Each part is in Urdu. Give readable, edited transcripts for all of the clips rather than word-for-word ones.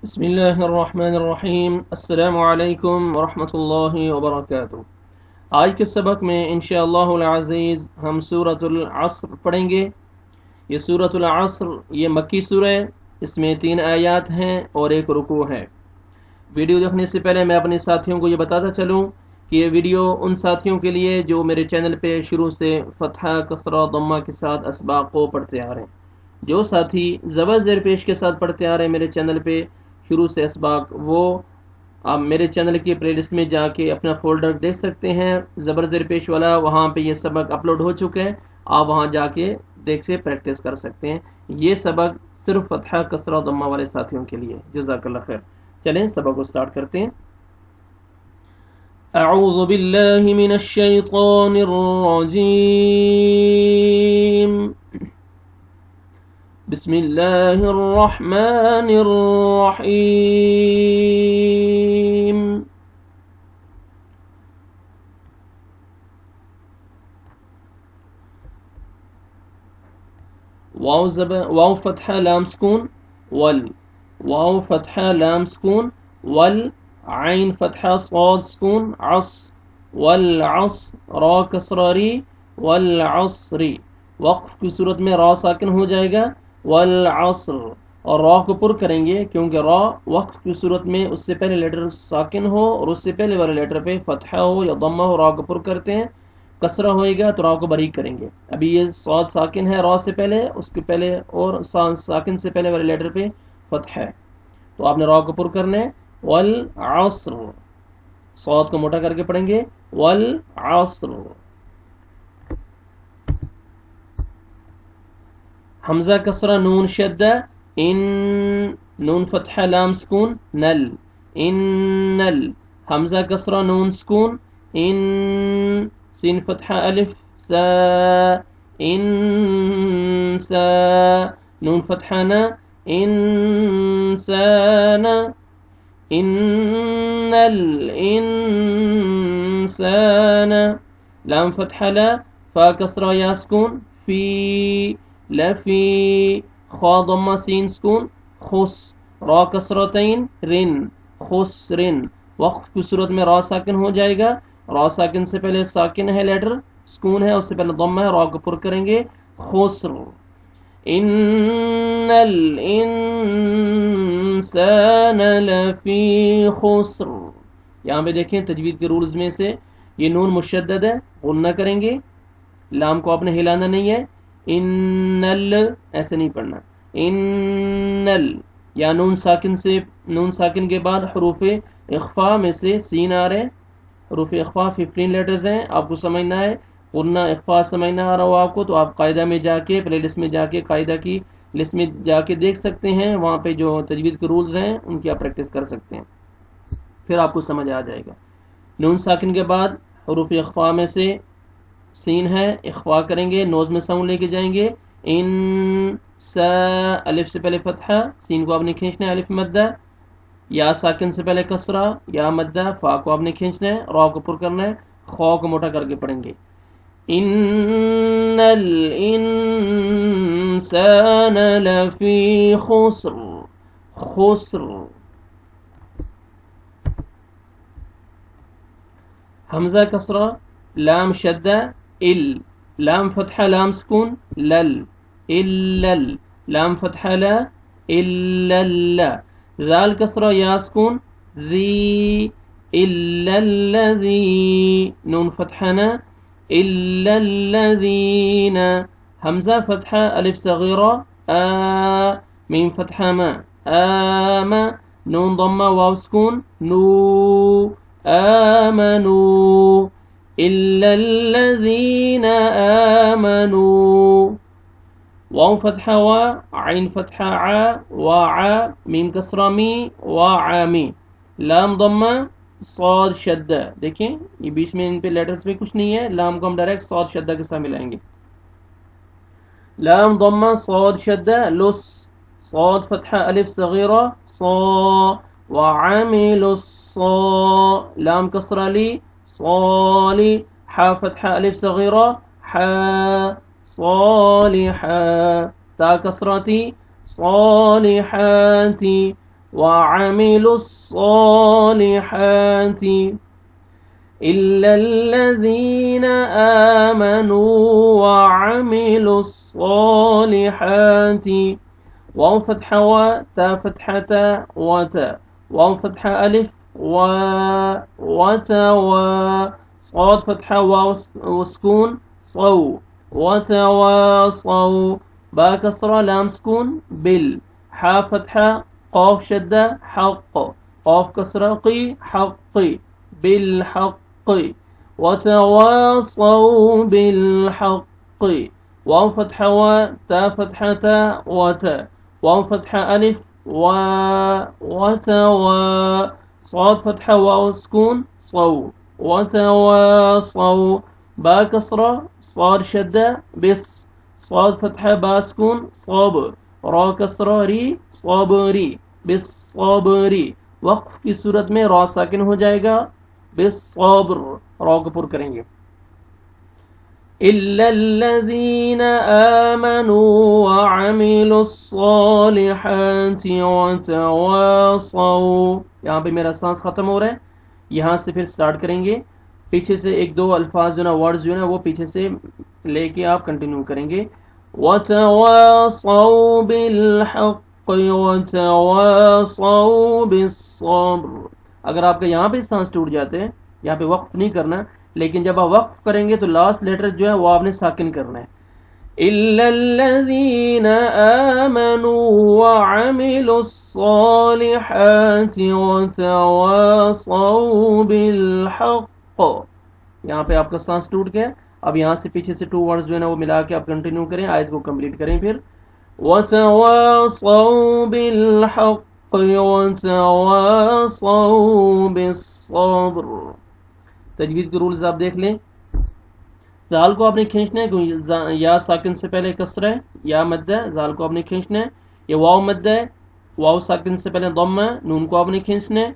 بسم اللہ الرحمن الرحیم۔ السلام علیکم ورحمۃ اللہ وبرکاتہ۔ آج کے سبق میں انشاءاللہ العزیز ہم سورۃ العصر پڑھیں گے۔ یہ سورۃ العصر یہ مکی سورہ ہے، اس میں 3 آیات ہیں اور 1 رکوع ہے۔ ویڈیو دیکھنے سے پہلے میں اپنے ساتھیوں کو یہ بتاتا چلوں کہ یہ ویڈیو ان ساتھیوں کے لیے جو میرے چینل پہ شروع سے فتحہ کسرہ ضمہ کے ساتھ اسباق کو پڑھتے آ رہے ہیں۔ جو ساتھی زبر زیر پیش کے ساتھ پڑھتے آ رہے ہیں میرے چینل پہ شروع سے اسباق، وہ آپ میرے چینل کی پلے لسٹ میں جا کے اپنا فولڈر دیکھ سکتے ہیں زبر زیر پیش والا، وہاں پہ یہ سبق اپلوڈ ہو چکے ہیں، آپ وہاں جا کے دیکھ سے پریکٹس کر سکتے ہیں۔ یہ سبق صرف فتحہ کسرہ ضمہ والے ساتھیوں کے لیے۔ جزاک اللہ خیر۔ چلیں سبق کو سٹارٹ کرتے ہیں۔ اعوذ باللہ من الشیطان الرجیم، بسم اللہ الرحمن الرحیم۔ واو فتحہ لام سکون ول، واو فتحہ لام سکون ول، عین فتحہ صاد سکون عص، والعصر، را کسرہ ری، والعصری، وقف کی صورت میں را ساکن ہو جائے گا، والعصر، اور را کو پر کریں گے کیونکہ را وقف کی صورت میں اس سے پہلے لیٹر ساکن ہو اور اس سے پہلے والے لیٹر پہ فتحہ ہو یا ضمہ ہو، را کو پر کرتے ہیں، کسرہ ہوئے گا تو را کو باریک کریں گے۔ ابھی یہ صاد ساکن ہے را سے پہلے، اس کے پہلے اور ساکن سے پہلے والے لیٹر پہ فتح ہے تو آپ نے را کو پر کرنا ہے۔ والعصر، صاد کو موٹا کر کے پڑھیں گے، والعصر۔ حمزہ کسرہ نون شدہ ان، نون فتحہ لام سکون نل، انل، حمزہ کسرہ نون سکون ان، سین فتحہ الف سا، انسا، نون فتحہ نا انسان، ان الانسان، لام فتحہ لا، فا کسرہ یا سکون فی، لفی، خا ضمہ سین سکون خس، را کسرتین رن، خسرن، وقف کی صورت میں را ساکن ہو جائے گا، را ساکن سے پہلے ساکن ہے لیٹر سکون ہے، اس سے پہلے ضمہ ہے، را کو پر کریں گے، خسر، ان الانسان لفی خسر۔ یہاں پہ دیکھیں تجوید کے رولز میں سے یہ نون مشدد ہے، غنہ کریں گے، لام کو آپ نے ہلانا نہیں ہے، انل ایسے نہیں پڑھنا، انل، یا نون ساکن سے، نون ساکن کے بعد حروف اخفاء میں سے سین آ رہے ہیں، حروف اخفاء 15 لیٹرز ہیں، آپ کو سمجھنا ہے، غنہ اخفاء سمجھنا آ رہا ہو آپ کو تو آپ قاعدہ میں جا کے پلے لسٹ میں جا کے قاعدہ کی لسٹ میں جا کے دیکھ سکتے ہیں، وہاں پہ جو تجوید کے رولز ہیں ان کی آپ پریکٹس کر سکتے ہیں، پھر آپ کو سمجھ آ جائے گا۔ نون ساکن کے بعد حروف اخفاء میں سے سین ہے، اخفاء کریں گے، نوز میں ساؤنڈ لے کے جائیں گے، ان سا، الف سے پہلے فتحہ، سین کو آپ نے کھینچنا ہے الف مدہ، یا ساکن سے پہلے کسرہ یا مدہ، فا کو آپ نے کھینچنا ہے، را کو پر کرنا ہے، خا کو موٹا کر کے پڑھیں گے، ان الانسان لفی خسر، خسر۔ حمزہ کسرہ لام شدہ ال، لام فتحہ لام سکون لل، الل، لام فتحہ لا، الل، ذال کسرہ یا سکون ذی، الا الذی، نون فتحہ نا، الا الذین، حمزہ فتحہ الف صغیرہ آ، میم فتحہ ما، آم، نون ضمہ واو سکون نو، آمنوا، إلا الذين آمنوا، واو فتحہ وا، عین فتحہ عا، وعا، میم کسرہ می، وعامی، لام ضمہ صاد شدہ، دیکھیں یہ بیچ میں ان پہ لیٹرز پہ کچھ نہیں ہے، لام کو ہم ڈائریکٹ صاد شدہ کے ساتھ ملائیں گے، لام ضمہ صاد شدہ لس، صاد فتحہ الف صغیرہ صا، وعامل الصا، لام کسرہ لی صالح، حا فتحہ الف صغیرہ حا، صالحا، تا کسرتی صالحاتی، وعملوا الصالحات إلا الذين آمنوا وعملوا الصالحات واو فتحة و تا فتحة و تا واو فتحة ألف و وتا و صاد فتحة واو وسكون صو وتواصوا با كسرة لام سكون بال حا فتحة قاف شدة حق قاف كسرة قي حق بالحق وتواصوا بالحق واو فتحة و تا فتحة تا وتا واو فتحة ألف و وتوا صاد فتحة واو سكون صو وتواصوا با كسرة صاد شدة بس صاد فتحة با سكون صاب را كسرة ری صابری بالصابری وقف کی صورت میں را ساکن ہو جائے گا بالصبر را کو پر کریں گے إلا الذين آمنوا وعملوا الصالحات وتواصوا یہاں پہ میرا سانس ختم ہو رہا ہے یہاں سے پھر سٹارٹ کریں گے پیچھے سے ایک دو الفاظ جو نا ورڈز جو نا وہ پیچھے سے لے کے آپ کنٹینیو کریں گے وتواصوا بالحق وتواصوا بالصبر اگر آپ کا یہاں پہ سانس ٹوٹ جاتے ہیں یہاں پہ وقف نہیں کرنا لیکن جب آپ وقف کریں گے تو لاسٹ لیٹر جو ہے وہ آپ نے ساکن کرنا ہے إلا الذين آمنوا وعملوا الصالحات وتواصوا بالحق یہاں پہ آپ کا سانس ٹوٹ گیا اب یہاں سے پیچھے سے 2 ورڈز جو ہے نا وہ ملا کے آپ کنٹینیو کریں آیت کو کمپلیٹ کریں پھر وتواصوا بالحق وتواصوا بالصبر تجوید کے رولز آپ دیکھ لیں زال کو آپ نے کھینچنا ہے یا ساکن سے پہلے کسرہ ہے یا مد ہے زال کو آپ نے کھینچنا ہے یہ واو مد ہے واو ساکن سے پہلے ضم ہے نون کو آپ نے کھینچنا ہے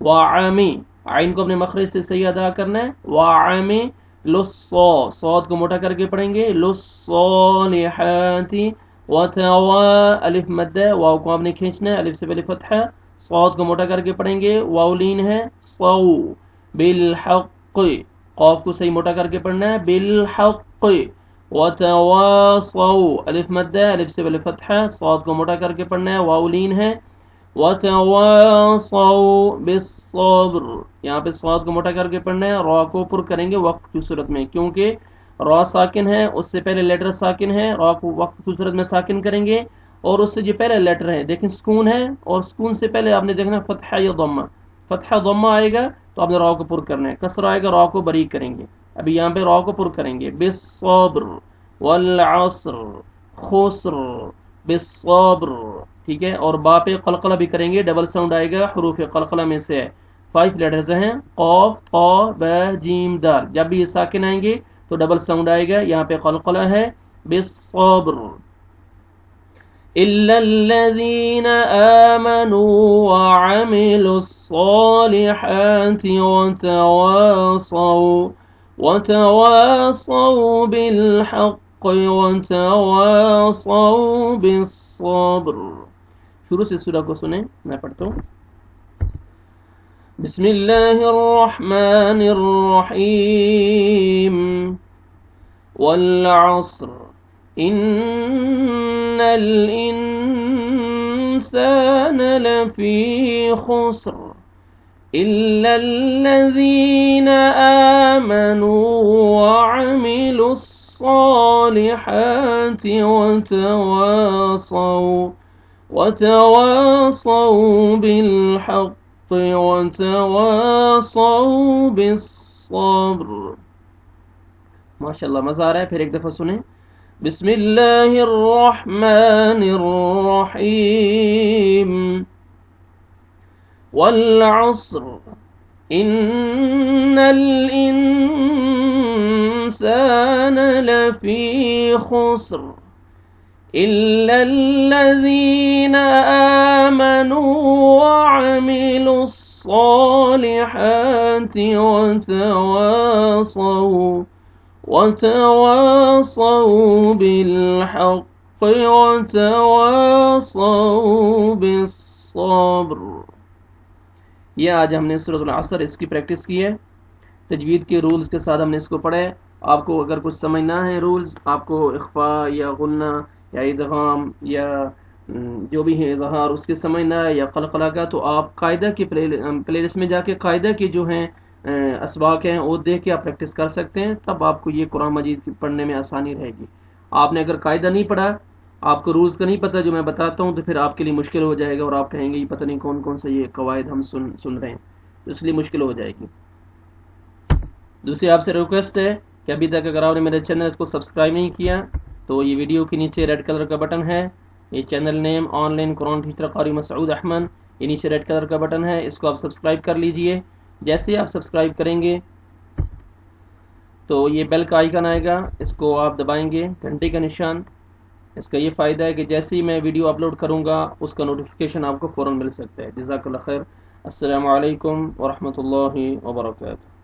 وعامی عین کو اپنے مخرج سے صحیح ادا کرنا ہے وعامی لصو صاد کو موٹا کر کے پڑھیں گے لصالحات وتوا الف مد ہے واو کو آپ نے کھینچنا ہے الف سے پہلے فتحہ صاد کو موٹا کر کے پڑھیں گے واو لین ہے صو بالحق قاف کو صحیح موٹا کر کے پڑھنا ہے بالحق وتواصوا الف مد ہے الف سے پہلے فتحہ صاد کو موٹا کر کے پڑھنا ہے واو لین ہے وتواصوا بالصبر یہاں پہ صاد کو موٹا کر کے پڑھنا ہے را کو پر کریں گے وقف کی صورت میں کیونکہ را ساکن ہے اس سے پہلے لیٹر ساکن ہے را کو وقف کی صورت میں ساکن کریں گے اور اس سے جو پہلے لیٹر ہے دیکھیں سکون ہے اور سکون سے پہلے آپ نے دیکھنا فتحہ یا ضمہ فتحہ ضمہ آئے گا تو آپ نے را کو پر کرنا ہے کسر آئے گا را کو بریک کریں گے ابھی یہاں پہ را کو پر کریں گے بالصبر والعصر خسر بالصبر ٹھیک ہے اور با پہ قلقلہ بھی کریں گے ڈبل ساؤنڈ آئے گا حروف قلقلہ میں سے 5 لیٹرز ہیں قاف طا با جیم دال جب بھی یہ ساکن آئیں گے تو ڈبل ساؤنڈ آئے گا یہاں پہ قلقلہ ہے بالصبر إلا الذين آمنوا وعملوا الصالحات وتواصوا بالحق وتواصوا بالصبر شروع سے سورہ کو سنیں میں پڑھتا ہوں بسم اللہ الرحمن الرحیم والعصر إن الإنسان لفي خسر إلا الذين آمنوا وعملوا الصالحات وتواصوا بالحق وتواصوا بالصبر ماشاءاللہ مزہ آ رہا ہے پھر ایک دفعہ سنیں بسم اللہ الرحمن الرحیم والعصر ان الانسان لفی خسر الا الذین آمنوا وعملوا الصالحات وتواصوا بالحق وتواصوا بالصبر والصبر. یہ آج ہم نے سورۃ العصر اس کی پریکٹس کی ہے. تجوید کے رولز کے ساتھ ہم نے اس کو پڑھا ہے. آپ کو اگر کچھ سمجھ نہ ہے رولز، آپ کو اخفاء یا غنہ یا ادغام یا جو بھی ہے اظہار اس کے سمجھ نہ ہے یا قلقلہ کا، تو آپ قاعدہ کی پلے لسٹ میں جا کے قاعدہ کی جو ہیں اسباق ہیں وہ دیکھ کے آپ پریکٹس کر سکتے ہیں. تب آپ کو یہ قرآن مجید پڑھنے میں آسانی رہے گی. آپ نے اگر قاعدہ نہیں پڑھا، آپ کو رولز کا نہیں پتہ جو میں بتاتا ہوں، تو پھر آپ کے لیے مشکل ہو جائے گا اور آپ کہیں گے یہ پتہ نہیں کون کون سے یہ قواعد ہم سن رہے ہیں، تو اس لیے مشکل ہو جائے گی. دوسری آپ سے ریکویسٹ ہے کہ ابھی تک اگر آپ نے میرے چینل کو سبسکرائب نہیں کیا تو یہ ویڈیو کے نیچے ریڈ کلر کا بٹن ہے، یہ channel name on line Quran teacher قاری مسعود احمد، یہ نیچے ریڈ کلر کا بٹن ہے، اس کو آپ سبسکرائب کر لیجئے. جیسے ہی آپ سبسکرائب کریں گے تو یہ بیل کا آئیکن آئے گا، اس کو آپ دبائیں گے، گھنٹے کا نشان. اس کا یہ فائدہ ہے کہ جیسے ہی میں ویڈیو اپلوڈ کروں گا اس کا نوٹیفیکیشن آپ کو فوراً مل سکتا ہے. جزاک اللہ خیر. السلام علیکم ورحمۃ اللہ وبرکاتہ.